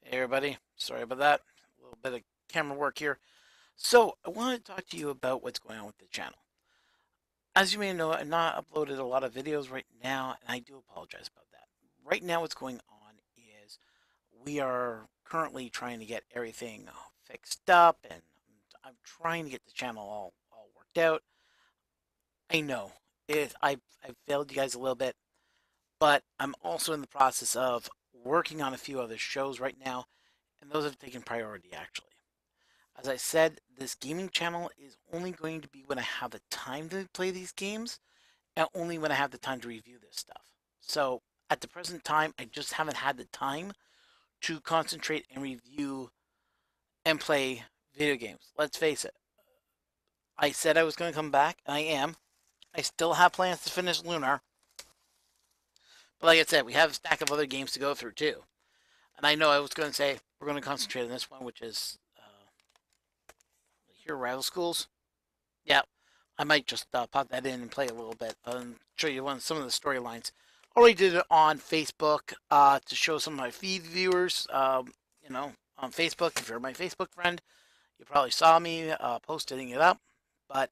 Hey everybody, sorry about that. A little bit of camera work here. So, I wanted to talk to you about what's going on with the channel. As you may know, I've not uploaded a lot of videos right now, and I do apologize about that. Right now, what's going on is we are currently trying to get everything fixed up, and I'm trying to get the channel all worked out. I know I've failed you guys a little bit, but I'm also in the process of working on a few other shows right now, and those have taken priority actually. As I said, this gaming channel is only going to be when I have the time to play these games and only when I have the time to review this stuff. So at the present time, I just haven't had the time to concentrate and review and play video games. Let's face it, I said I was going to come back, and I am. I still have plans to finish Lunar, but like I said, we have a stack of other games to go through too. And I know I was going to say we're going to concentrate on this one, which is Hero Rival Schools. Yeah, I might just pop that in and play a little bit and show you some of the storylines. Already did it on Facebook to show some of my feed viewers. On Facebook, if you're my Facebook friend, you probably saw me posting it up. But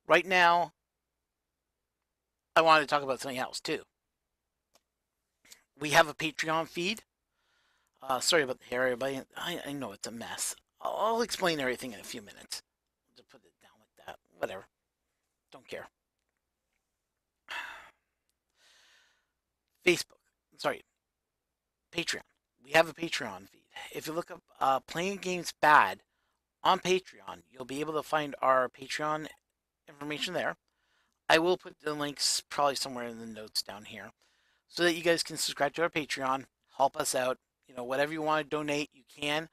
right now, I wanted to talk about something else too. We have a Patreon feed. Sorry about the hair, everybody. I know it's a mess. I'll explain everything in a few minutes. Just put it down like that. Whatever. Don't care. Facebook. Sorry, Patreon. We have a Patreon feed. If you look up Playing Games Bad on Patreon, you'll be able to find our Patreon information there. I will put the links probably somewhere in the notes down here so that you guys can subscribe to our Patreon, help us out. Whatever you want to donate, you can.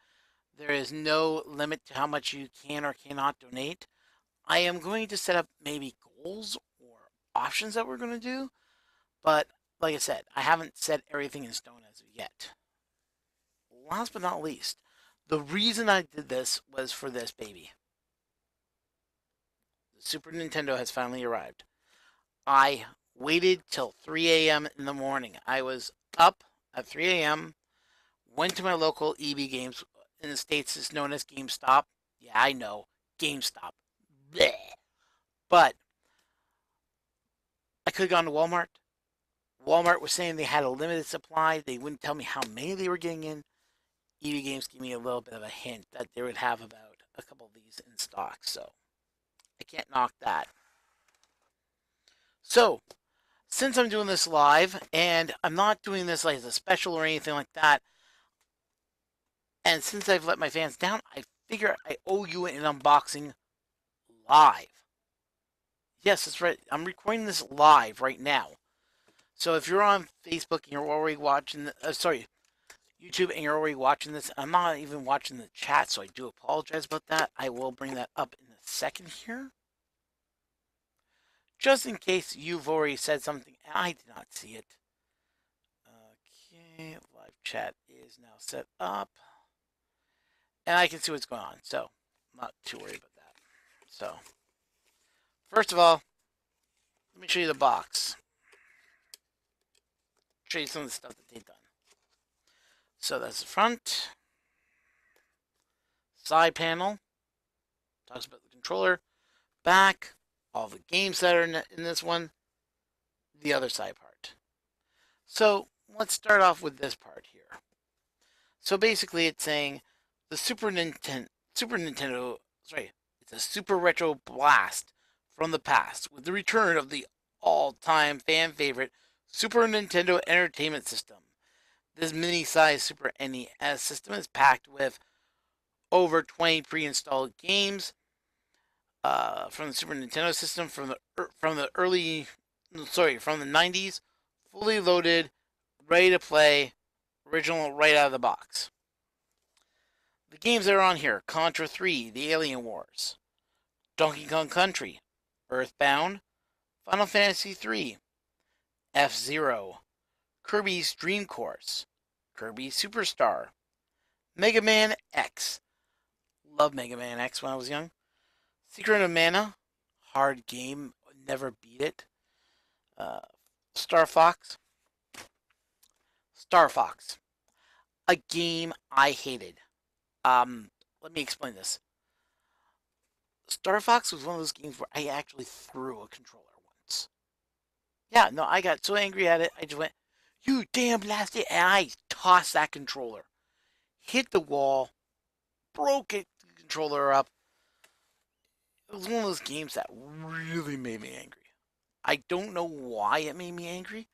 There is no limit to how much you can or cannot donate. I am going to set up maybe goals or options that we're going to do, but like I said, I haven't set everything in stone as of yet. Last but not least, the reason I did this was for this baby. The Super Nintendo has finally arrived. I waited till 3 a.m. in the morning. I was up at 3 a.m., went to my local EB Games. In the States, it's known as GameStop. Yeah, I know. GameStop. Bleh. But I could have gone to Walmart. Walmart was saying they had a limited supply. They wouldn't tell me how many they were getting in. EB Games gave me a little bit of a hint that they would have about a couple of these in stock, so I can't knock that. So, since I'm doing this live, and I'm not doing this like as a special or anything like that, and since I've let my fans down, I figure I owe you an unboxing live. Yes, that's right. I'm recording this live right now. So if you're on Facebook and you're already watching, YouTube and you're already watching this, I'm not even watching the chat, so I do apologize about that. I will bring that up in a second here. Just in case you've already said something and I did not see it. Okay, live chat is now set up. And I can see what's going on, so I'm not too worried about that. So, first of all, let me show you the box. Show you some of the stuff that they've done. So that's the front. Side panel. Talks about the controller. Back. All the games that are in this one. The other side part. So let's start off with this part here. So basically it's saying the Super Nintendo, it's a super retro blast from the past with the return of the all-time fan favorite Super Nintendo Entertainment System. This mini-sized Super NES system is packed with over 20 pre-installed games from the Super Nintendo system from the 90s, fully loaded, ready to play, original right out of the box. The games that are on here: Contra 3, The Alien Wars, Donkey Kong Country, Earthbound, Final Fantasy 3, F-Zero, Kirby's Dream Course, Kirby Superstar, Mega Man X. Loved Mega Man X when I was young. Secret of Mana, hard game, never beat it. Star Fox. a game I hated. Um, Let me explain this. Star Fox was one of those games where I actually threw a controller once. Yeah, no, I got so angry at it, I just went, "You damn nasty!" And I tossed that controller, hit the wall, broke it, the controller up. It was one of those games that really made me angry. I don't know why it made me angry,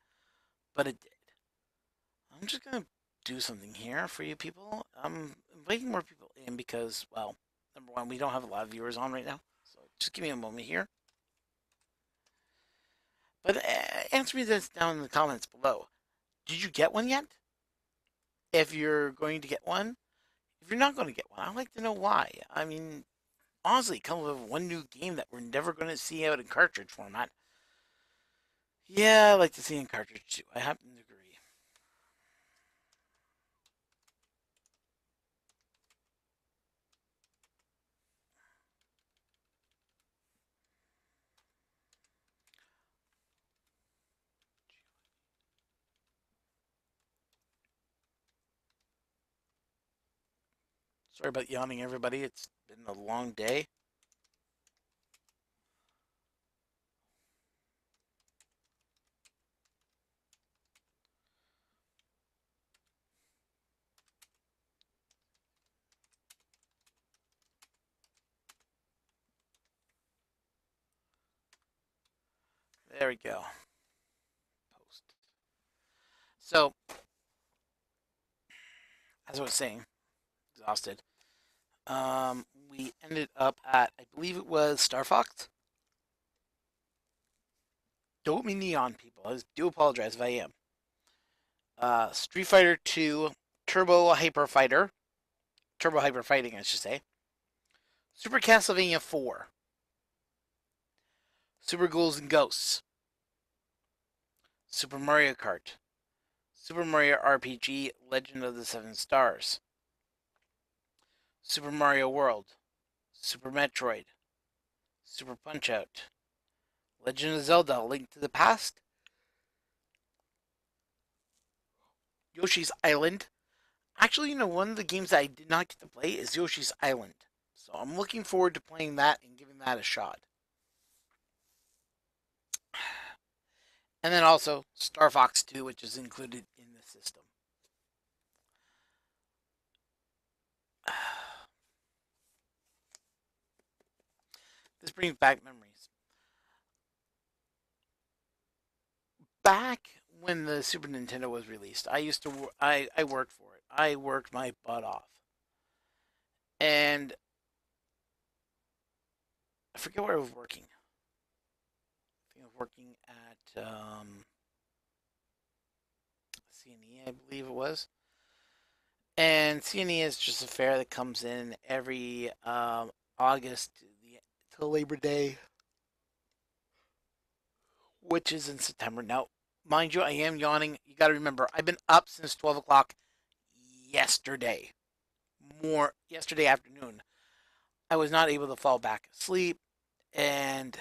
but it did. I'm just gonna do something here for you people. I'm inviting more people in because, well, number one, we don't have a lot of viewers on right now. So just give me a moment here. But answer me this down in the comments below. Did you get one yet? If you're going to get one, if you're not going to get one, I'd like to know why. I mean, honestly, come with one new game that we're never going to see out in cartridge format. Yeah, I like to see in cartridge too. I happen to agree. Sorry about yawning, everybody. It's been a long day. There we go. Post. So, as I was saying, exhausted. We ended up at, I believe it was Star Fox. Don't mean neon people. I do apologize if I am. Street Fighter 2, Turbo Hyper Fighter, Turbo Hyper Fighting, I should say. Super Castlevania 4, Super Ghouls and Ghosts, Super Mario Kart, Super Mario RPG Legend of the Seven Stars, Super Mario World, Super Metroid, Super Punch Out, Legend of Zelda Link to the Past, Yoshi's Island. Actually, one of the games that I did not get to play is Yoshi's Island. So I'm looking forward to playing that and giving that a shot. And then also Star Fox 2, which is included in the system. This brings back memories. Back when the Super Nintendo was released, I used to I worked for it. I worked my butt off. And I forget where I was working. I think I was working at CNE, I believe it was. And CNE is just a fair that comes in every August to Labor Day, which is in September. Now, mind you, I am yawning. You got to remember, I've been up since 12 o'clock yesterday. More yesterday afternoon. I was not able to fall back asleep, and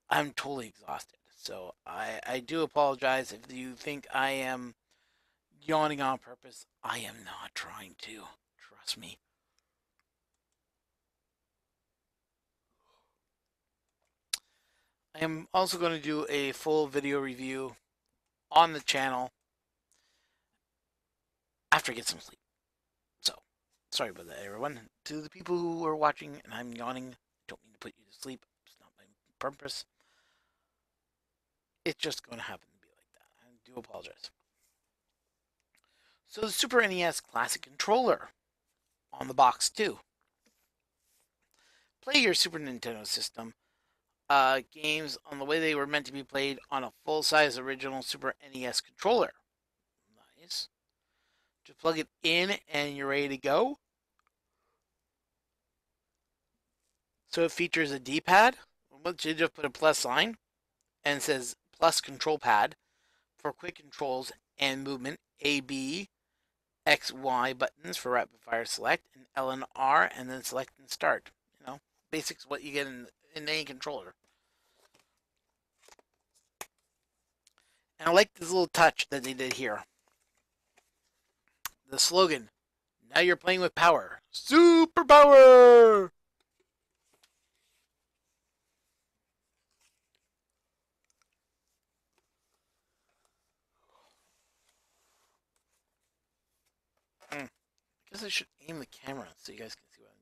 I'm totally exhausted. So I do apologize if you think I am yawning on purpose. I am not trying to. Trust me. I am also going to do a full video review on the channel after I get some sleep. So, sorry about that, everyone. To the people who are watching and I'm yawning, I don't mean to put you to sleep. It's not my purpose. It's just going to happen to be like that. I do apologize. So, the Super NES Classic Controller on the box, too. Play your Super Nintendo system games on the way they were meant to be played on a full-size original Super NES controller. Nice. Just plug it in and you're ready to go. So it features a D-pad. You just put a plus sign and it says plus control pad for quick controls and movement. A, B, X, Y buttons for rapid fire select, and L and R, and then select and start. Basics what you get in any controller. And I like this little touch that they did here. the slogan. Now you're playing with power. Superpower! I guess I should aim the camera so you guys can see what I'm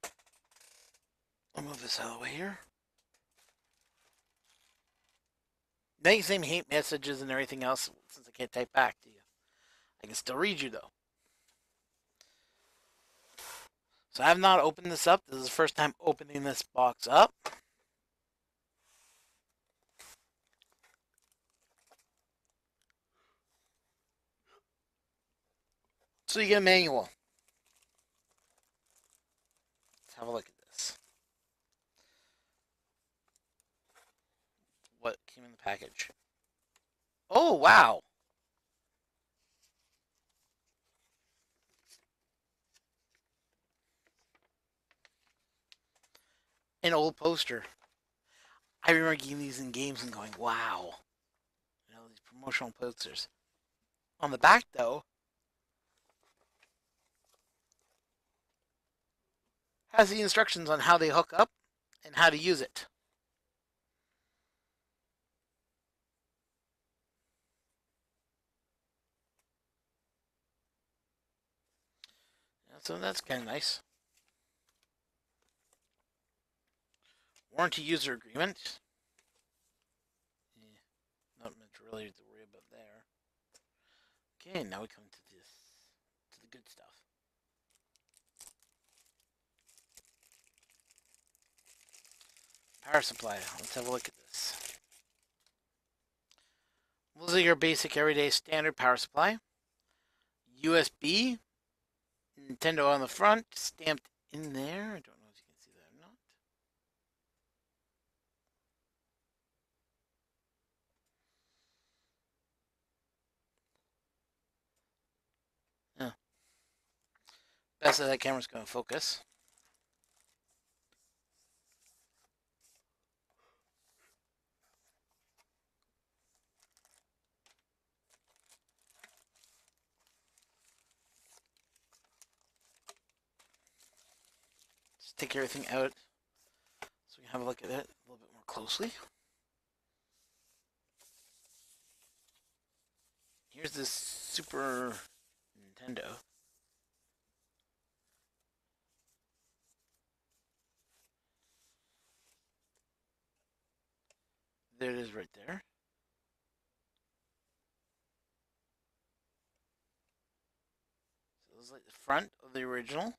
doing. I'll move this out of the way here. Nice same hate messages and everything else since I can't type back to you. I can still read you though. So I have not opened this up. This is the first time opening this box up. So you get a manual. Let's have a look at this. What came in the package? Oh, wow. An old poster. I remember getting these in games and going, wow. You know, these promotional posters. On the back, though, has the instructions on how they hook up and how to use it. So that's kind of nice. Warranty user agreement. Not much really to worry about there. Okay, now we come to the good stuff. Power supply. Let's have a look at this. Those are your basic everyday standard power supply. USB. Nintendo on the front, stamped in there. I don't know if you can see that or not. Yeah. Best that camera's going to focus. Just take everything out so we can have a look at it a little bit more closely. Here's this Super Nintendo. There it is right there. So this is like the front of the original.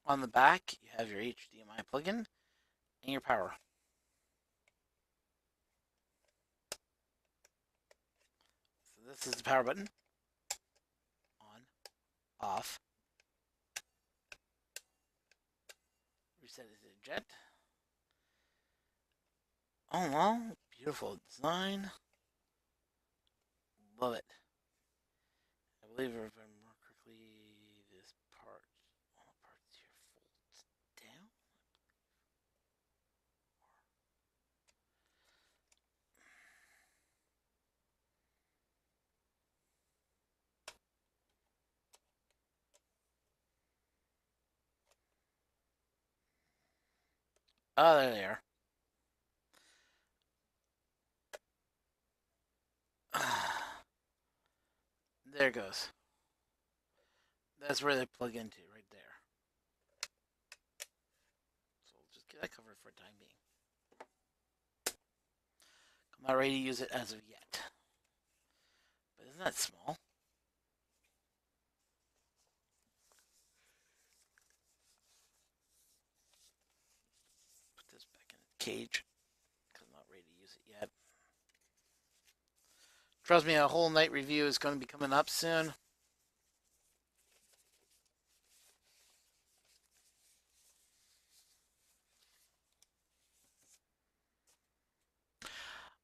On the back, you have your HDMI plug-in and your power. So this is the power button. On, off. Reset it to jet. Oh well, beautiful design. Love it. I believe if I remember correctly, this part, all the parts here folds down. Oh, there they are. There it goes. That's where they plug into, right there. So we'll just get that covered for the time being. I'm not ready to use it as of yet. But isn't that small? Put this back in the cage. Because I'm not ready to use it yet. Trust me, a whole night review is going to be coming up soon.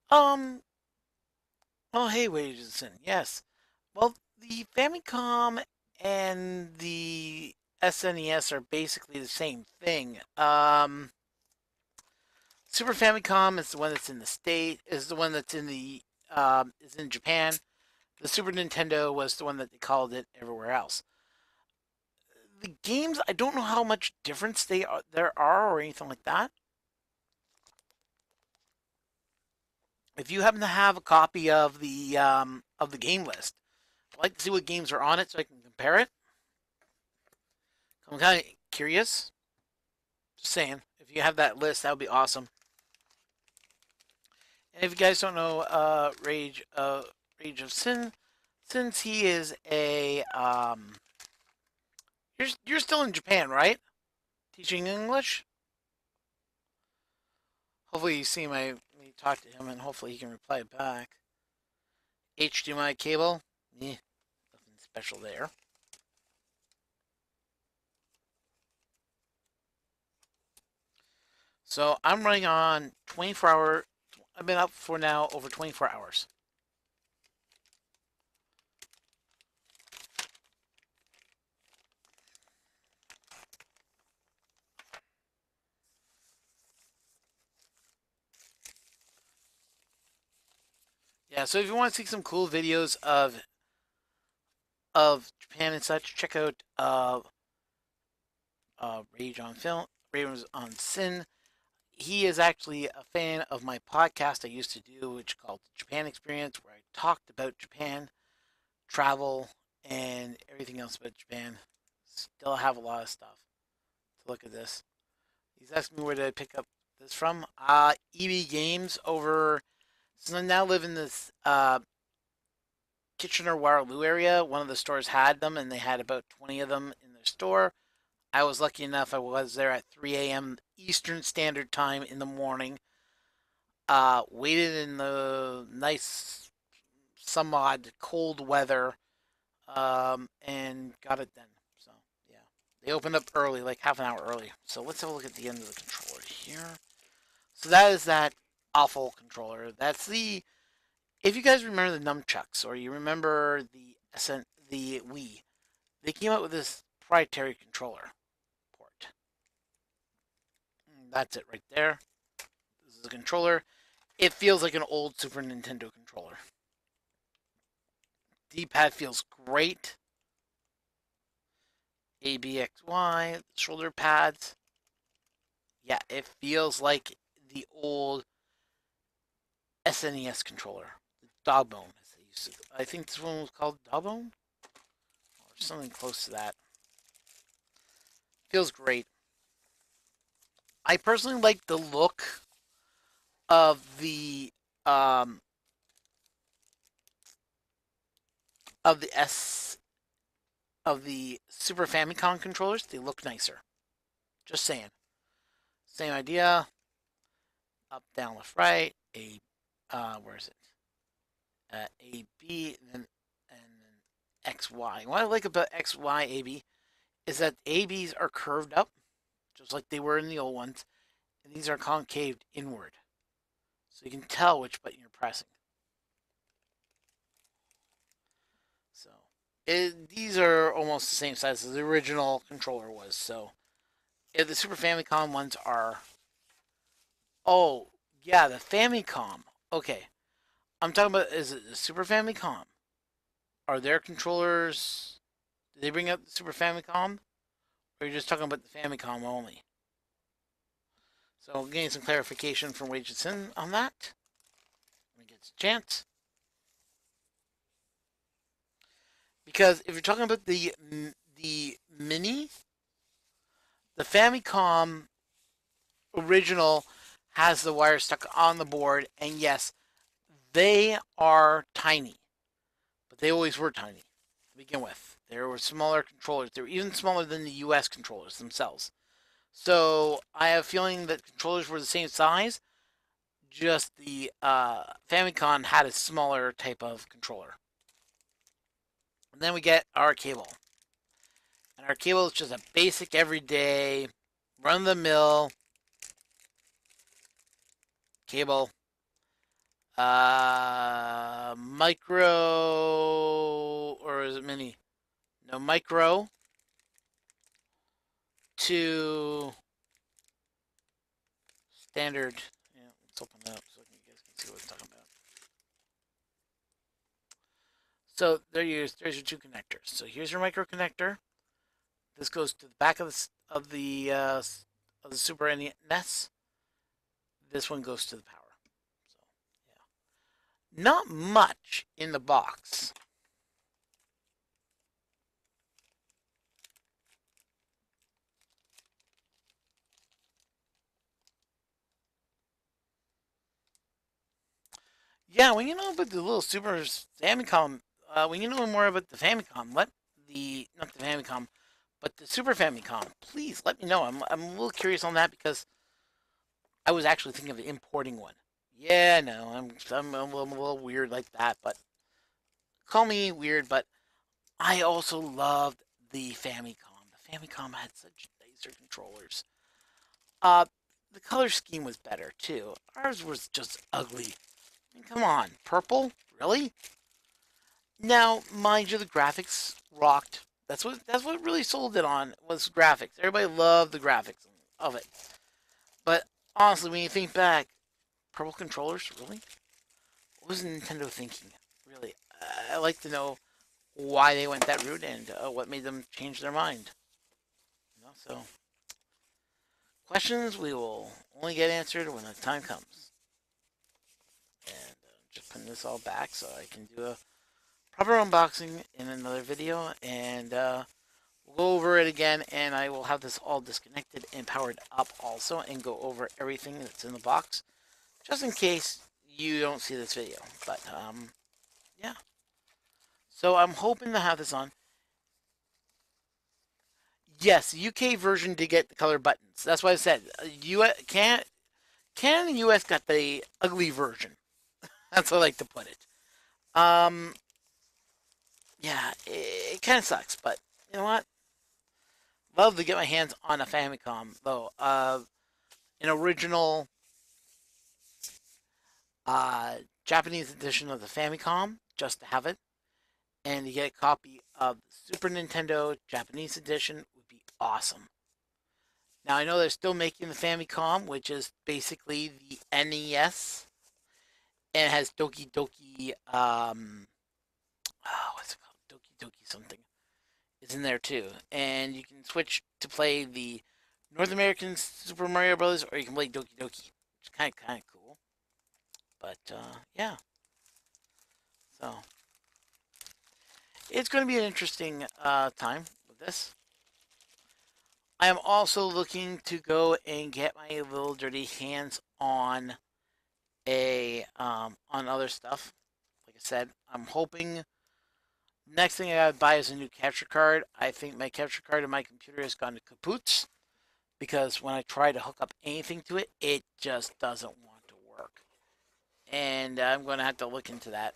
Um, oh, hey, Wadeson. Yes. Well, the Famicom and the SNES are basically the same thing. Super Famicom is the one that's in the state. Is the one that's in the is in Japan. The Super Nintendo was the one that they called it everywhere else. The games, I don't know how much difference there are or anything like that. If you happen to have a copy of the game list, I'd like to see what games are on it so I can compare it. I'm kind of curious. Just saying, if you have that list, that would be awesome. And if you guys don't know, Rage of Sin, since he is a you're still in Japan, right? Teaching English. Hopefully, you see me talk to him, and hopefully he can reply back. HDMI cable, nothing special there. So I'm running on 24-hour. I've been up for now over 24 hours. Yeah, so if you want to see some cool videos of Japan and such, check out Rage on Film, Rage on Sin. He is actually a fan of my podcast I used to do, which called Japan Experience, where I talked about Japan, travel, and everything else about Japan. Still have a lot of stuff to look at this. He's asking me where did I pick up this from. EB Games over. So I now live in this Kitchener Waterloo area. One of the stores had them, and they had about 20 of them in their store. I was lucky enough. I was there at 3 a.m. Eastern Standard Time in the morning. Waited in the nice, some odd cold weather, and got it done. So yeah, they opened up early, like half an hour early. So let's have a look at the end of the controller here. So that is that awful controller. That's the if you guys remember the nunchucks or you remember the Wii, they came out with this proprietary controller port. That's it right there. This is a controller. It feels like an old Super Nintendo controller. D-pad feels great. ABXY, shoulder pads. Yeah, it feels like the old SNES controller. The Dogbone, as they used to. I think this one was called Dogbone? Or something close to that. Feels great. I personally like the look of the um of the S of the Super Famicom controllers. They look nicer. Just saying. Same idea. Up, down, left, right. Where is it? A B and then X Y. What I like about X Y A B is that A B's are curved up, just like they were in the old ones, and these are concaved inward, so you can tell which button you're pressing. So these are almost the same size as the original controller was. So the Super Famicom ones are. Oh yeah, the Famicom. Okay, I'm talking about is it the Super Famicom? Are their controllers? Did they bring up the Super Famicom? Or are you just talking about the Famicom only? So getting some clarification from Wageson on that. When he gets a chance. Because if you're talking about the mini, the Famicom original has the wire stuck on the board, and yes, they are tiny, but they always were tiny to begin with. There were smaller controllers. They were even smaller than the US controllers themselves. So I have a feeling that controllers were the same size, just the Famicom had a smaller type of controller. And then we get our cable. And our cable is just a basic, everyday, run of the mill cable. Micro, or is it mini? No, micro to standard, Let's open it up so you guys can see what I'm talking about. So there's your two connectors. So here's your micro connector. This goes to the back of the Super NES. This one goes to the power. So yeah, not much in the box. Yeah, when you know about the little Super Famicom, when you know more about the Famicom, let the not the Famicom, but the Super Famicom, please let me know. I'm a little curious on that because I was actually thinking of importing one. Yeah, no, I'm a little weird like that, but call me weird, but I also loved the Famicom. The Famicom had such nicer controllers. Uh, the color scheme was better too. Ours was just ugly. I mean, come on, purple, really? Now, mind you, the graphics rocked. That's what really sold it on was graphics. Everybody loved the graphics of it. But honestly, when you think back, purple controllers, really? What was Nintendo thinking? Really, I'd like to know why they went that route and what made them change their mind. So questions we will only get answered when the time comes. And just putting this all back so I can do a proper unboxing in another video, and we'll go over it again, and I will have this all disconnected and powered up also, and go over everything that's in the box, just in case you don't see this video. But yeah. So I'm hoping to have this on. Yes, UK version did get the color buttons. That's why I said Canada and US got the ugly version. That's how I like to put it. Um, yeah, it kind of sucks, but you know what? Love to get my hands on a Famicom though. An original uh, Japanese edition of the Famicom, just to have it, and to get a copy of the Super Nintendo Japanese edition would be awesome. Now I know they're still making the Famicom, which is basically the NES, and it has Doki Doki. What's it called? Doki Doki something is in there too, and you can switch to play the North American Super Mario Brothers, or you can play Doki Doki, which is kind of cool. But yeah, so it's going to be an interesting time with this. I am also looking to go and get my little dirty hands on on other stuff. Like I said, I'm hoping next thing I gotta buy is a new capture card. I think my capture card in my computer has gone to kapoots because when I try to hook up anything to it, it just doesn't want to work. And I'm going to have to look into that.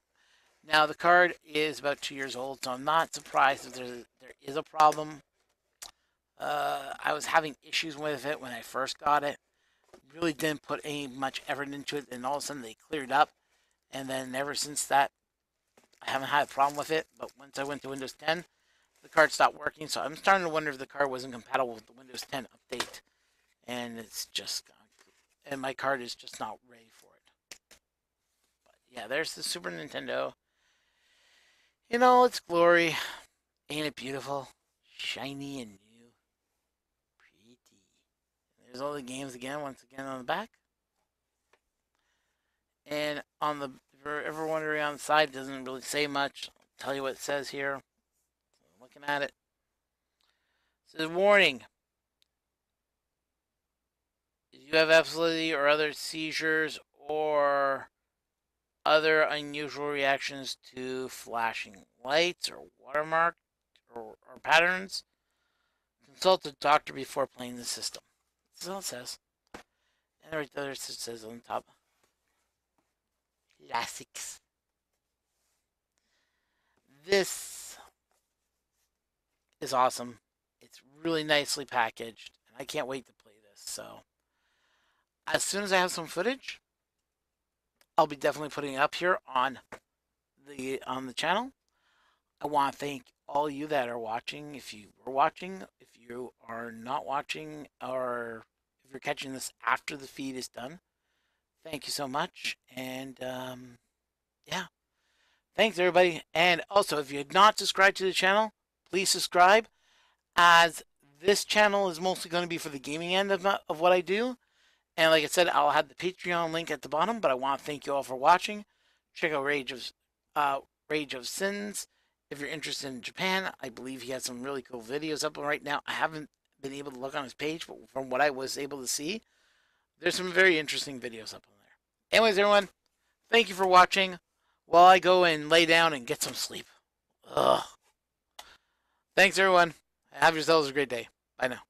Now the card is about 2 years old, so I'm not surprised if there is a problem. I was having issues with it when I first got it. Really didn't put any much effort into it, and all of a sudden they cleared up. And then ever since that, I haven't had a problem with it. But once I went to Windows 10, the card stopped working. So I'm starting to wonder if the card wasn't compatible with the Windows 10 update, and it's just and my card is just not ready for it. But yeah, there's the Super Nintendo in all its glory. Ain't it beautiful? Shiny and new. Pretty. There's all the games again, once again on the back. And on the, if you're ever wondering on the side, it doesn't really say much. I'll tell you what it says here. I'm looking at it. It says, warning. If you have epilepsy or other seizures or other unusual reactions to flashing lights or watermark or patterns, consult a doctor before playing the system. That's all it says. And right there it says on the top, classics. This is awesome. It's really nicely packaged, and I can't wait to play this. So, as soon as I have some footage, I'll be definitely putting it up here on the channel. I want to thank all you that are watching. If you were watching, if you are not watching, or if you're catching this after the feed is done, Thank you so much. And yeah, thanks everybody. And also, if you're not subscribed to the channel, please subscribe, as this channel is mostly going to be for the gaming end of what I do. And like I said, I'll have the Patreon link at the bottom. But I want to thank you all for watching. Check out uh, Rage of Sins if you're interested in Japan. I believe he has some really cool videos up right now. I haven't been able to look on his page, but from what I was able to see, there's some very interesting videos up on there. Anyways, everyone, thank you for watching. While I go and lay down and get some sleep. Ugh. Thanks, everyone. Have yourselves a great day. Bye now.